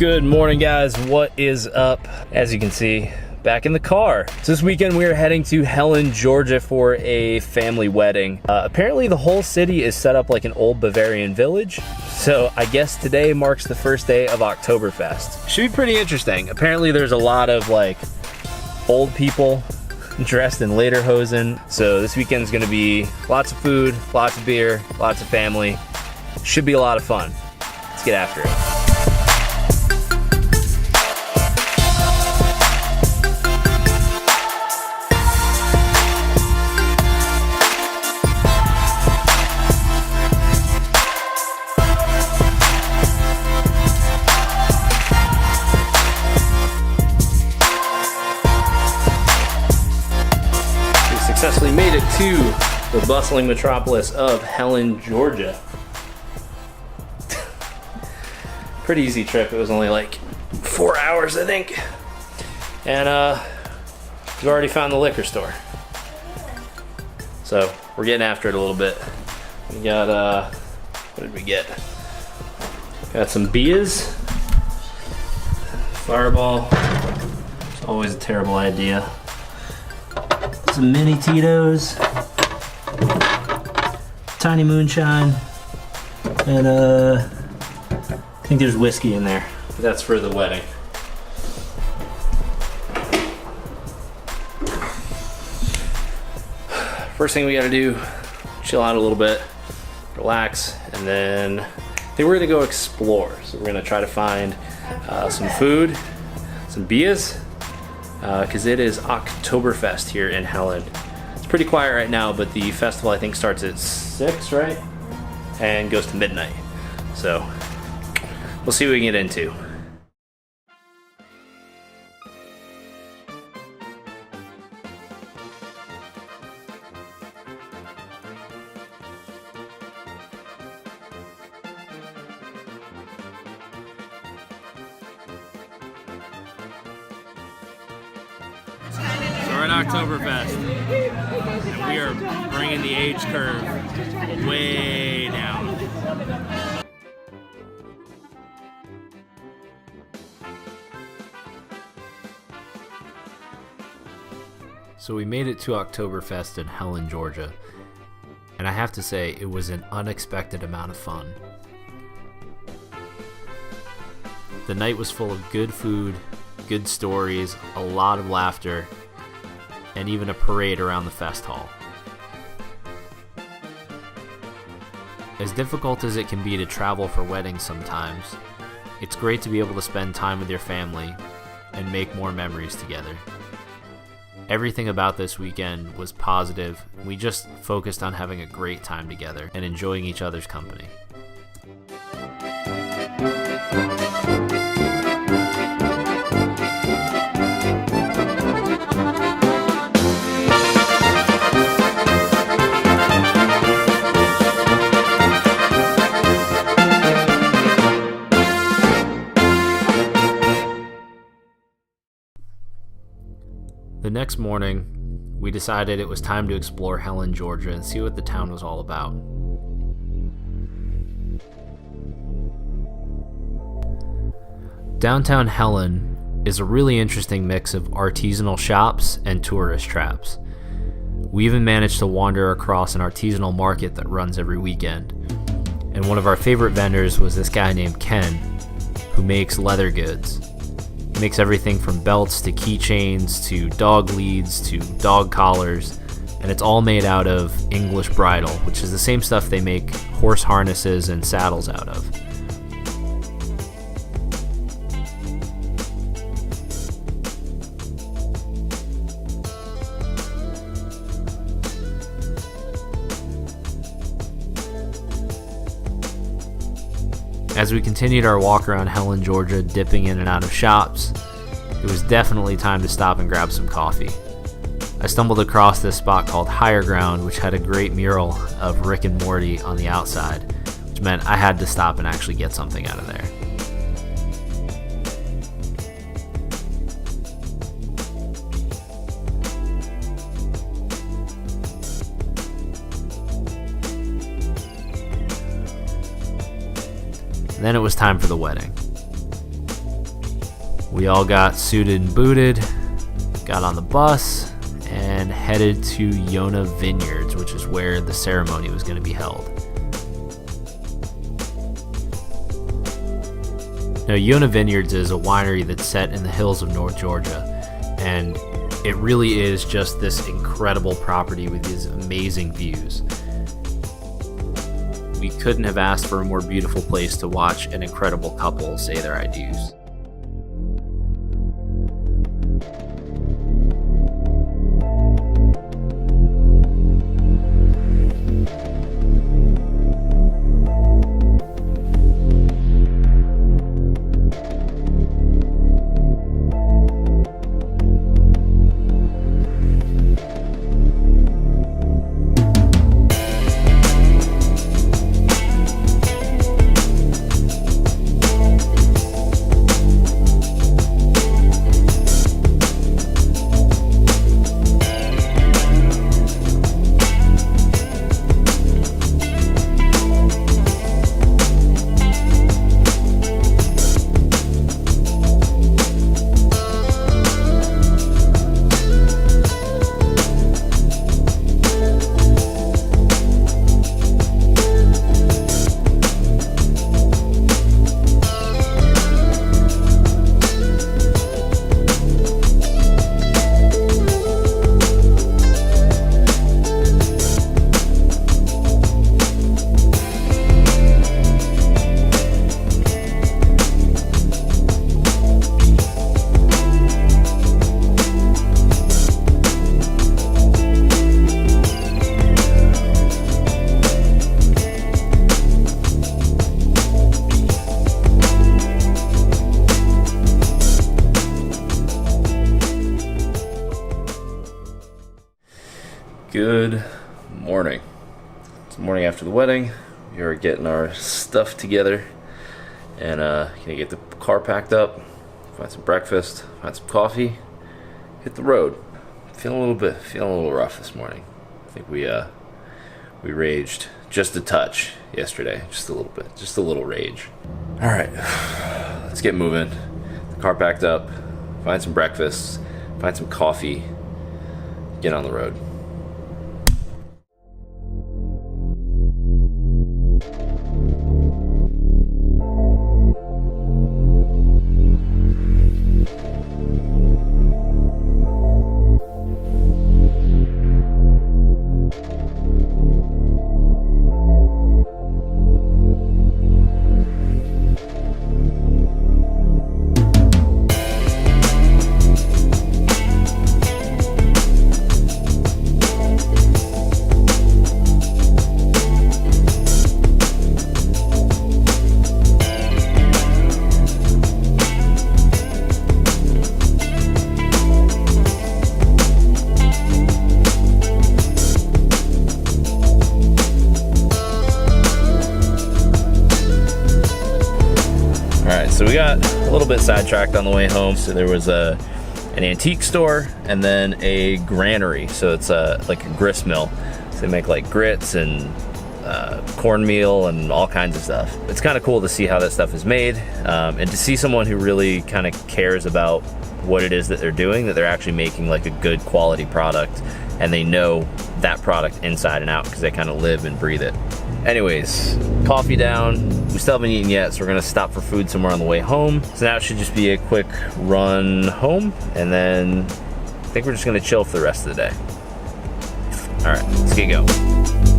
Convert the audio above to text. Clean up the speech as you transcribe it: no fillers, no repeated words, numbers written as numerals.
Good morning, guys. What is up? As you can see, back in the car. So this weekend we are heading to Helen, Georgia for a family wedding. Apparently the whole city is set up like an old Bavarian village. So I guess today marks the first day of Oktoberfest. Should be pretty interesting. Apparently there's a lot of like old people dressed in lederhosen. So this weekend's gonna be lots of food, lots of beer, lots of family. Should be a lot of fun. Let's get after it. Successfully made it to the bustling metropolis of Helen, Georgia. Pretty easy trip. It was only like 4 hours, I think. And we've already found the liquor store. So we're getting after it a little bit. We got, what did we get? Got some beers. Fireball. It's always a terrible idea. Some mini Tito's, tiny moonshine, and I think there's whiskey in there. That's for the wedding. First thing we gotta do, chill out a little bit, relax, and then I think we're gonna go explore. So we're gonna try to find some food, some beers, because it is Oktoberfest here in Helen. It's pretty quiet right now, but the festival I think starts at 6, right? And goes to midnight. So we'll see what we can get into. We're at Oktoberfest, and we are bringing the age curve way down. So we made it to Oktoberfest in Helen, Georgia, and I have to say it was an unexpected amount of fun. The night was full of good food, good stories, a lot of laughter, and even a parade around the fest hall. As difficult as it can be to travel for weddings sometimes, it's great to be able to spend time with your family and make more memories together. Everything about this weekend was positive. We just focused on having a great time together and enjoying each other's company. The next morning, we decided it was time to explore Helen, Georgia, and see what the town was all about. Downtown Helen is a really interesting mix of artisanal shops and tourist traps. We even managed to wander across an artisanal market that runs every weekend, and one of our favorite vendors was this guy named Ken, who makes leather goods. He makes everything from belts to keychains to dog leads to dog collars, and it's all made out of English bridle, which is the same stuff they make horse harnesses and saddles out of. As we continued our walk around Helen, Georgia, dipping in and out of shops, it was definitely time to stop and grab some coffee. I stumbled across this spot called Higher Ground, which had a great mural of Rick and Morty on the outside, which meant I had to stop and actually get something out of there. Then it was time for the wedding. We all got suited and booted, got on the bus, and headed to Yona Vineyards, which is where the ceremony was going to be held. Now, Yona Vineyards is a winery that's set in the hills of North Georgia, and it really is just this incredible property with these amazing views. We couldn't have asked for a more beautiful place to watch an incredible couple say their I do's. Good morning. It's the morning after the wedding. We are getting our stuff together and gonna get the car packed up, find some breakfast, find some coffee, hit the road. Feeling a little rough this morning. I think we raged just a touch yesterday, just a little bit, just a little rage. All right, let's get moving. The car packed up, find some breakfast, find some coffee, get on the road. So we got a little bit sidetracked on the way home. So there was an antique store and then a granary. So it's like a grist mill. So they make like grits and cornmeal and all kinds of stuff. It's kind of cool to see how that stuff is made and to see someone who really kind of cares about what it is that they're doing, that they're actually making like a good quality product and they know that product inside and out because they kind of live and breathe it. Anyways, coffee down. We still haven't eaten yet, so we're gonna stop for food somewhere on the way home. So now it should just be a quick run home, and then I think we're just gonna chill for the rest of the day. All right, let's get going.